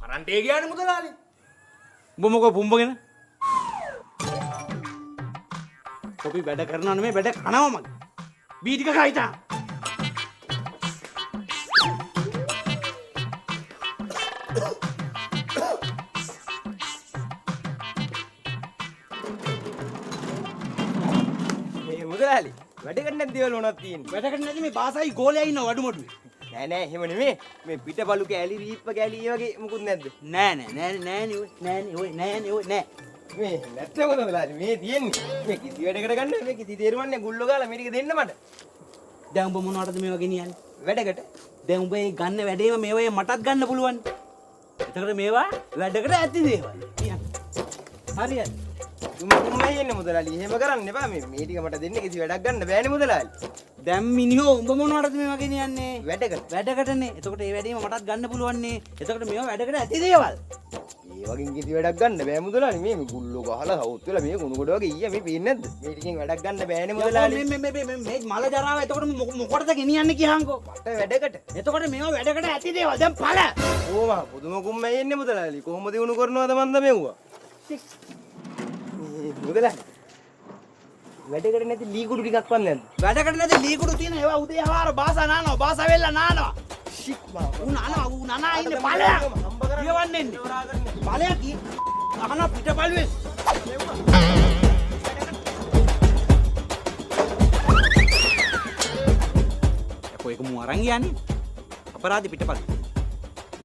Current එක ගියානේ මුදලාලි. උඹ මොකෝ පුම්බගෙන? කොපි වැඩ කරනවා නෙමෙයි වැඩ කනවා මගේ. බී ටික කයිතා. මේ මුදලාලි වැඩ කරන්න නැති දේවල් මොනවද තියෙන්නේ? වැඩ කරන්නේ නැති මේ බාසයි ගෝලයා ඉන්නව වඩුමඩුවේ. නෑ නෑ එහෙම නෙමෙයි. මේ පිටපලු කෑලි රීප්ප කෑලි ඒ වගේ මොකුත් නැද්ද? නෑ නෑ. මේ නැත්තේ මොකද මුදලාලි මේ තියෙන්නේ? මේ කිසි වැඩකට ගන්න මේ කිසි තේරුමක් නෑ ගුල්ලෝ ගාලා මේ ටික දෙන්න මට. දැන් උඹ මොනවටද මේවා ගෙනියන්නේ? වැඩකට. දැන් උඹ මේ ගන්න වැඩේම මේවා මටත් ගන්න පුළුවන්. එතකොට මේවා වැඩකට ඇති දේවල්. හරියට. තුමයි එන්නේ මුදලාලි. එහෙම කරන්න එපා. මේ ටික මට දෙන්න කිසි වැඩක් ගන්න බෑනේ මුදලාලි. දැන් මිනිහෝ උඹ මොනවටද මේවා ගෙනියන්නේ? වැඩකට. වැඩකටනේ. එතකොට මේ වැඩේම මටත් ගන්න පුළුවන්නේ. එතකොට මේවා වැඩකට ඇති දේවල්. ඒ වගේ කිසි වැඩක් ගන්න බෑ මුදලාලි. මේ ගුල්ලෝ ගහලා සවුත් වෙලා මේ කුණු කොට වගේ ඊය මේ පේන්නේ නැද්ද? මේ ටිකෙන් වැඩක් ගන්න බෑනේ මුදලාලි. මේ මල ජරාව එතකොට මොකටද ගෙනියන්නේ කියහන්කෝ? මට වැඩකට. එතකොට මේවා වැඩකට ඇති දේවල්. දැන් පළ. ඕවා පුදුම කුම්මයි එන්නේ මුදලාලි. කොහොමද දිනු කරනවද මන්ද මෙව්වා? මුදලාලි. වැඩකට නැති ලී කුඩු ටිකක් වත් නැද්ද? වැඩකට නැති ලීකුඩු තියෙන ඒවා උදේ හවාර බාසා නානවා. බාසා වෙල්ලා නානවා. ෂික් මා. ඌ නනා ඉන්නේ ඵලයක්. කියවන්නේ ඉන්නේ. ඵලයක් කි. අහන පිටපල්ුවේ. කොයික මු අරන් යන්නේ. අපරාධි පිටපල්.